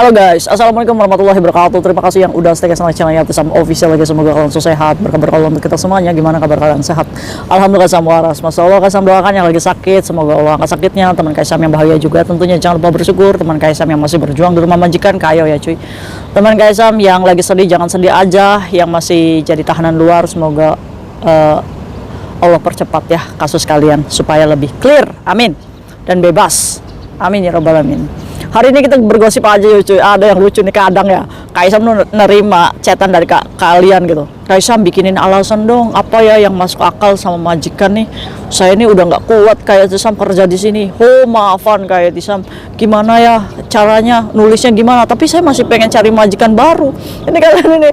Halo guys, assalamualaikum warahmatullahi wabarakatuh. Terima kasih yang udah stay sama channelnya Tisam Official lagi. Semoga kalian sehat, berkabar kalau untuk kita semuanya. Gimana kabar kalian, sehat? Alhamdulillah sama waras. Masya Allah, Kaisam doakan yang lagi sakit, semoga Allah angkat sakitnya. Teman Kaisam yang bahagia juga tentunya, jangan lupa bersyukur. Teman Kaisam yang masih berjuang di rumah majikan, kayo ya cuy. Teman Kaisam yang lagi sedih, jangan sedih aja. Yang masih jadi tahanan luar, semoga Allah percepat ya kasus kalian supaya lebih clear, amin, dan bebas, amin ya robbal alamin. Hari ini kita bergosip aja ya cuy. Ada yang lucu nih kadang ya, Kaisam nerima chatan dari kalian gitu. Kaisam bikinin alasan dong, apa ya yang masuk akal sama majikan nih. Saya ini udah nggak kuat kayak Tisam kerja di sini. Oh maafan kayak Tisam, gimana ya caranya, nulisnya gimana. Tapi saya masih pengen cari majikan baru. Ini kalian ini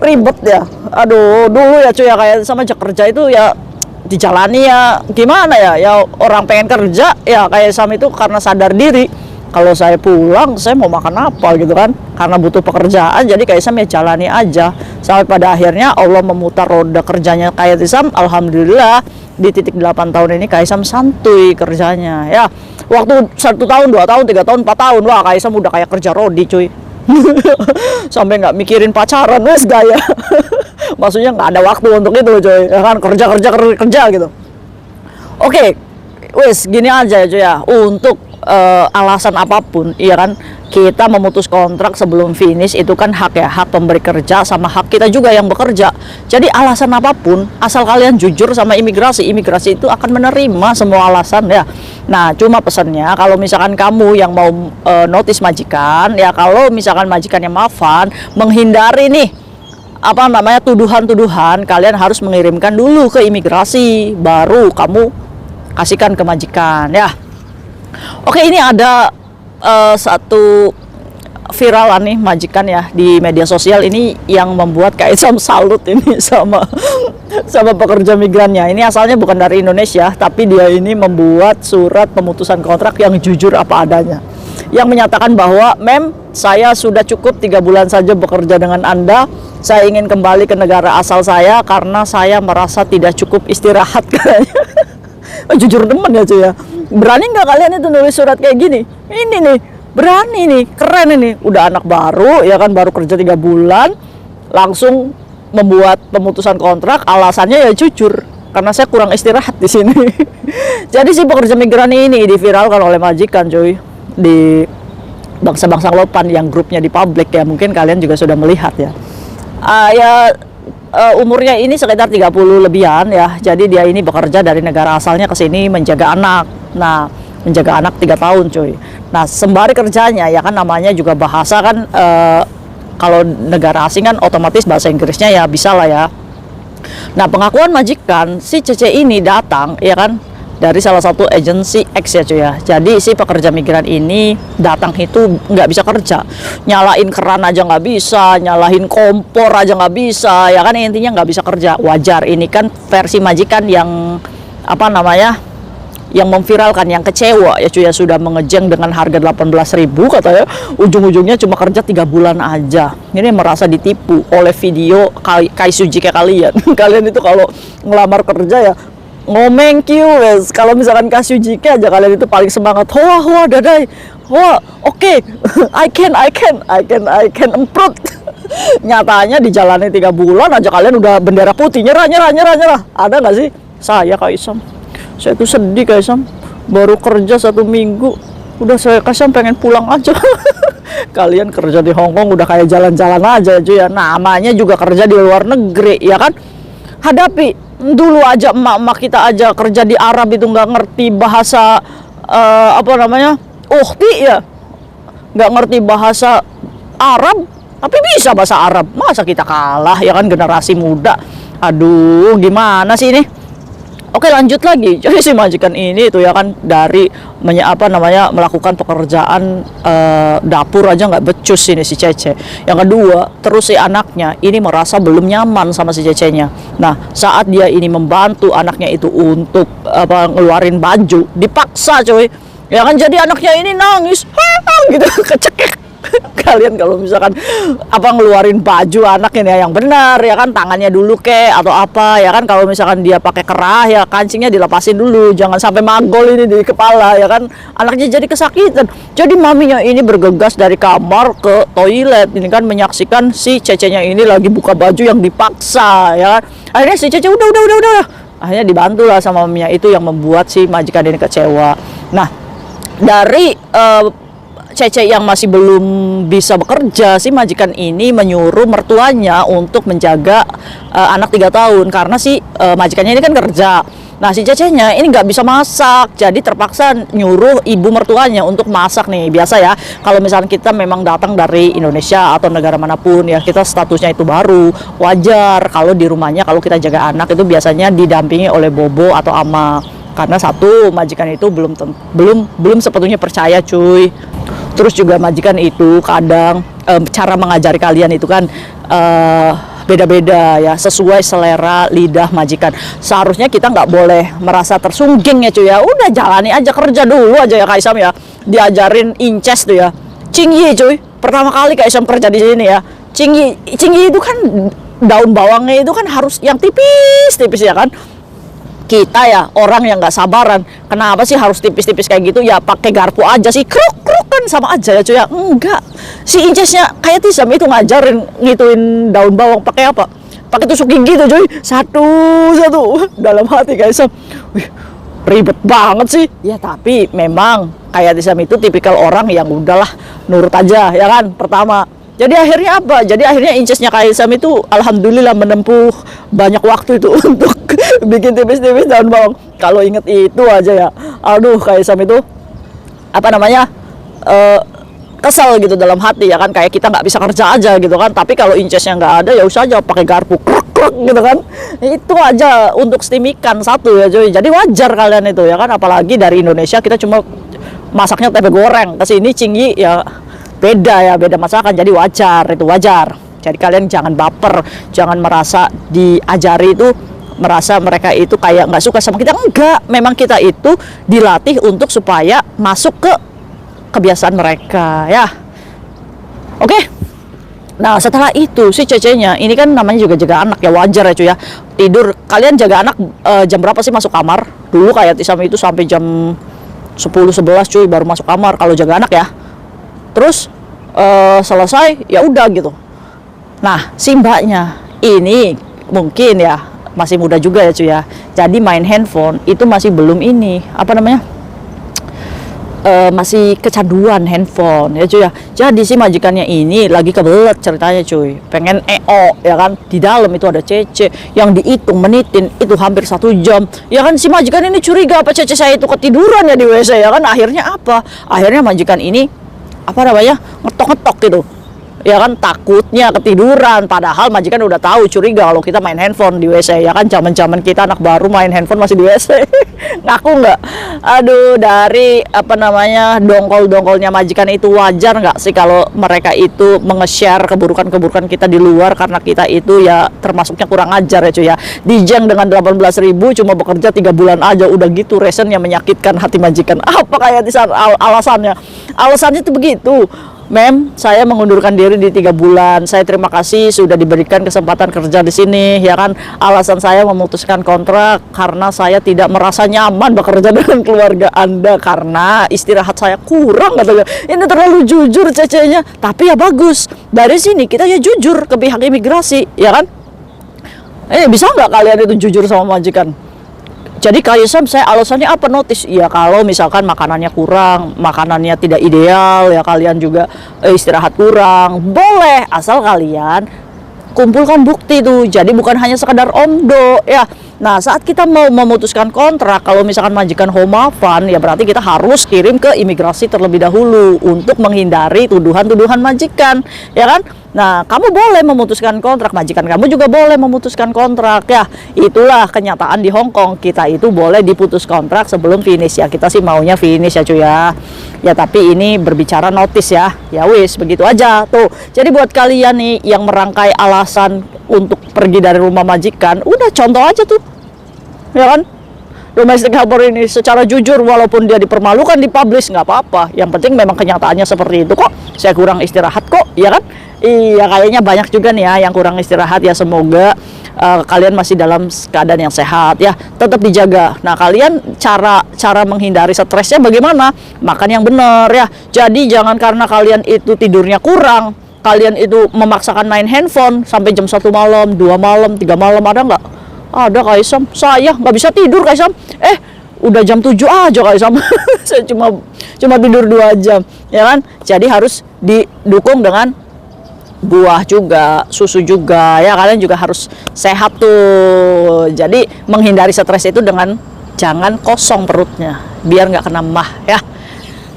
ribet ya. Aduh, dulu ya cuy ya kayak sama aja kerja itu ya dijalani ya gimana ya. Ya orang pengen kerja ya kayak Sam itu karena sadar diri. Kalau saya pulang, saya mau makan apa gitu kan, karena butuh pekerjaan, jadi Kaisam ya jalani aja sampai pada akhirnya Allah memutar roda kerjanya kayak Tisam. Alhamdulillah di titik 8 tahun ini Kaisam santuy kerjanya ya. Waktu 1 tahun, 2 tahun, 3 tahun, 4 tahun, wah Kaisam udah kayak kerja rodi cuy. Sampai nggak mikirin pacaran wes gaya. Maksudnya nggak ada waktu untuk itu cuy ya kan, kerja gitu. Oke, wes gini aja ya cuy ya, untuk alasan apapun, iya kan, kita memutus kontrak sebelum finish itu kan hak ya, hak pemberi kerja sama hak kita juga yang bekerja. Jadi alasan apapun, asal kalian jujur sama imigrasi itu akan menerima semua alasan ya. Nah, cuma pesannya kalau misalkan kamu yang mau notice majikan ya, kalau misalkan majikannya maafan, menghindari nih apa namanya tuduhan-tuduhan, kalian harus mengirimkan dulu ke imigrasi, baru kamu kasihkan ke majikan ya. Oke, ini ada satu viralan nih majikan ya di media sosial ini yang membuat Kaisam salut ini sama pekerja migrannya. Ini asalnya bukan dari Indonesia, tapi dia ini membuat surat pemutusan kontrak yang jujur apa adanya, yang menyatakan bahwa saya sudah cukup 3 bulan saja bekerja dengan Anda. Saya ingin kembali ke negara asal saya karena saya merasa tidak cukup istirahat katanya. Jujur demen ya cuy ya. Berani nggak kalian itu nulis surat kayak gini? Ini nih, berani nih, keren ini. Udah anak baru ya kan, baru kerja 3 bulan langsung membuat pemutusan kontrak. Alasannya ya jujur, karena saya kurang istirahat di sini. Jadi si pekerja migran ini diviralkan oleh majikan cuy di bangsa-bangsa lopan yang grupnya di publik ya. Mungkin kalian juga sudah melihat ya. Umurnya ini sekitar 30 lebihan ya. Jadi dia ini bekerja dari negara asalnya ke sini menjaga anak. Nah, menjaga anak 3 tahun cuy. Nah, sembari kerjanya ya kan, namanya juga bahasa kan, kalau negara asing kan otomatis bahasa Inggrisnya ya bisa lah ya. Nah, pengakuan majikan si Cece ini datang ya kan dari salah satu agensi X ya cuy ya. Jadi si pekerja migran ini datang itu nggak bisa kerja, nyalain keran aja nggak bisa, nyalain kompor aja nggak bisa ya kan, intinya nggak bisa kerja. Wajar, ini kan versi majikan yang apa namanya, yang memviralkan, yang kecewa ya cuy ya, sudah mengejeng dengan harga 18.000 katanya, ujung-ujungnya cuma kerja 3 bulan aja. Ini merasa ditipu oleh video Kaisuji kayak kalian. Kalian itu kalau ngelamar kerja ya ngomeng wes. Kalau misalkan kasih JK aja kalian itu paling semangat. Hoa dadai. Hoa, oke. I can improve. Nyatanya dijalani 3 bulan aja kalian udah bendera putih, nyerah. Ada nggak sih? Saya Kaisam, saya tuh sedih Kaisam. Baru kerja 1 minggu udah saya Kaisam pengen pulang aja. Kalian kerja di Hong Kong udah kayak jalan-jalan aja cuy ya. Namanya juga kerja di luar negeri ya kan. Hadapi dulu aja emak-emak kita aja kerja di Arab itu nggak ngerti bahasa apa namanya, ukhti ya, nggak ngerti bahasa Arab tapi bisa bahasa Arab. Masa kita kalah ya kan, generasi muda. Aduh, gimana sih ini? Oke, lanjut lagi. Jadi si majikan ini itu ya kan dari melakukan pekerjaan dapur aja nggak becus ini si Cece. Yang kedua, terus si anaknya ini merasa belum nyaman sama si Cecenya. Nah, saat dia ini membantu anaknya itu untuk ngeluarin baju, dipaksa coy. Ya kan, jadi anaknya ini nangis gitu, kecekek. kalian kalau misalkan apa ngeluarin baju anak ini ya yang benar ya kan, tangannya dulu atau apa ya kan. Kalau misalkan dia pakai kerah ya kancingnya dilepasin dulu, jangan sampai magol ini di kepala ya kan, anaknya jadi kesakitan. Jadi maminya ini bergegas dari kamar ke toilet ini kan, menyaksikan si Cecenya ini lagi buka baju yang dipaksa ya kan. Akhirnya si Cece udah akhirnya dibantu lah sama maminya, itu yang membuat si majikan ini kecewa. Nah, dari Cece yang masih belum bisa bekerja, si majikan ini menyuruh mertuanya untuk menjaga anak 3 tahun karena si majikannya ini kan kerja. Nah, si Cecenya ini nggak bisa masak, jadi terpaksa nyuruh ibu mertuanya untuk masak nih. Biasa ya, kalau misalnya kita memang datang dari Indonesia atau negara manapun ya, kita statusnya itu baru, wajar kalau di rumahnya kalau kita jaga anak itu biasanya didampingi oleh bobo atau ama. Karena satu, majikan itu belum sepenuhnya percaya cuy. Terus juga majikan itu kadang cara mengajari kalian itu kan beda-beda ya, sesuai selera lidah majikan. Seharusnya kita nggak boleh merasa tersungging ya cuy ya. Udah jalani aja, kerja dulu aja ya Kak Isam ya. Diajarin inces tuh ya. Cingyi cuy. Pertama kali Kak Isam kerja di sini ya. Cingyi itu kan daun bawangnya itu kan harus yang tipis-tipis ya kan. Kita ya orang yang nggak sabaran, kenapa sih harus tipis-tipis kayak gitu ya, pakai garpu aja sih, kruk kan sama aja ya cuy ya. Enggak, si incesnya kayak Tisam itu ngajarin ngituin daun bawang pakai apa, pakai tusuk gigi tuh cuy, satu dalam hati guys. Wih, ribet banget sih ya, tapi memang kayak Tisam itu tipikal orang yang udahlah nurut aja ya kan. Pertama, jadi akhirnya apa? Jadi akhirnya incesnya Kaisam itu alhamdulillah menempuh banyak waktu itu untuk bikin tipis-tipis daun bawang. Kalau inget itu aja ya, aduh Kaisam itu apa namanya kesel gitu dalam hati ya kan, kayak kita nggak bisa kerja aja gitu kan. Tapi kalau incesnya nggak ada ya usah aja pakai garpu kruk gitu kan. Itu aja untuk steam ikan satu ya cuy. Jadi wajar kalian itu ya kan, apalagi dari Indonesia kita cuma masaknya tempe goreng, kesini Cingyi ya beda masakan, jadi itu wajar. Jadi kalian jangan baper, jangan merasa diajari itu merasa mereka itu kayak nggak suka sama kita. Enggak, memang kita itu dilatih untuk supaya masuk ke kebiasaan mereka ya. Oke. Nah, setelah itu si Cecenya ini kan namanya juga jaga anak ya, wajar ya cuy ya. Tidur, kalian jaga anak jam berapa sih masuk kamar? Dulu kayak Tisam itu sampai jam 10-11 cuy baru masuk kamar kalau jaga anak ya. Terus selesai ya udah gitu. Nah, si mbaknya ini mungkin ya masih muda juga ya cuy ya. Jadi main handphone itu masih belum ini apa namanya, masih kecanduan handphone ya cuy ya. Jadi si majikannya ini lagi kebelet ceritanya cuy, pengen EO ya kan. Di dalam itu ada Cece yang dihitung menitin itu hampir 1 jam ya kan. Si majikan ini curiga apa Cece saya itu ketiduran ya di WC ya kan. Akhirnya apa? Akhirnya majikan ini apa namanya, ngetok gitu ya kan, takutnya ketiduran. Padahal majikan udah tahu, curiga kalau kita main handphone di WC ya kan. Zaman kita anak baru main handphone masih di WC. Ngaku nggak? Aduh, dari apa namanya dongkol-dongkolnya majikan itu wajar nggak sih kalau mereka itu menge-share keburukan kita di luar, karena kita itu ya termasuknya kurang ajar ya cuy ya. Dijeng dengan 18.000 cuma bekerja 3 bulan aja udah gitu, resen yang menyakitkan hati majikan. Apa kayak di alasannya? Alasannya itu begitu. Mem, saya mengundurkan diri di 3 bulan. Saya terima kasih sudah diberikan kesempatan kerja di sini, ya kan. Alasan saya memutuskan kontrak karena saya tidak merasa nyaman bekerja dengan keluarga Anda karena istirahat saya kurang, katanya. Ini terlalu jujur Cecenya. Tapi ya bagus. Dari sini kita ya jujur ke pihak imigrasi, ya kan. Bisa nggak kalian itu jujur sama majikan? Jadi Kaisam saya alasannya apa notice? Ya kalau misalkan makanannya kurang, makanannya tidak ideal, ya kalian juga istirahat kurang, boleh asal kalian kumpulkan bukti tuh. Jadi bukan hanya sekadar omdo ya. Nah, saat kita mau memutuskan kontrak, kalau misalkan majikan homafan, ya berarti kita harus kirim ke imigrasi terlebih dahulu untuk menghindari tuduhan-tuduhan majikan, ya kan? Nah, kamu boleh memutuskan kontrak, majikan kamu juga boleh memutuskan kontrak ya. Itulah kenyataan di Hong Kong. Kita itu boleh diputus kontrak sebelum finish ya. Kita sih maunya finish ya cuy ya. Ya tapi ini berbicara notice ya. Ya wis, begitu aja tuh. Jadi buat kalian nih yang merangkai alasan untuk pergi dari rumah majikan, udah contoh aja tuh. Ya kan? Domestic helper ini secara jujur, walaupun dia dipermalukan, dipublish, nggak apa-apa. Yang penting memang kenyataannya seperti itu kok. saya kurang istirahat kok, ya kan? Iya, kayaknya banyak juga nih ya yang kurang istirahat ya. Semoga kalian masih dalam keadaan yang sehat ya. Tetap dijaga. Nah, kalian cara menghindari stresnya bagaimana? Makan yang benar ya. Jadi jangan karena kalian itu tidurnya kurang, kalian itu memaksakan main handphone sampai jam 1 malam, 2 malam, 3 malam. Ada nggak? Ada, Kak Isam. Saya nggak bisa tidur, Kak Isam. Udah jam 7 aja, Kak Isam. Saya cuma tidur 2 jam, ya kan? Jadi harus didukung dengan buah juga, susu juga ya. Kalian juga harus sehat tuh. Jadi menghindari stres itu dengan jangan kosong perutnya, biar nggak kena mah ya.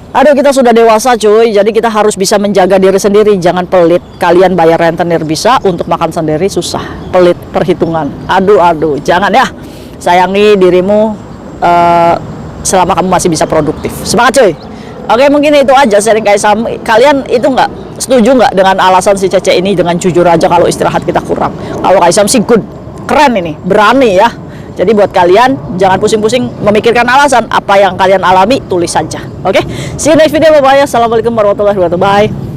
Aduh, kita sudah dewasa cuy, jadi kita harus bisa menjaga diri sendiri. Jangan pelit. Kalian bayar rentenir bisa, untuk makan sendiri susah. Pelit perhitungan. Aduh, jangan ya. Sayangi dirimu selama kamu masih bisa produktif. Semangat cuy. Oke, mungkin itu aja sharing Kak Isam. Kalian itu setuju nggak dengan alasan si Cece ini, dengan jujur aja kalau istirahat kita kurang? Kalau Kak Isam sih good, keren ini, berani ya. Jadi buat kalian jangan pusing-pusing memikirkan alasan. Apa yang kalian alami tulis saja. Oke, see you next video. Bye bye. Assalamualaikum warahmatullahi wabarakatuh. Bye.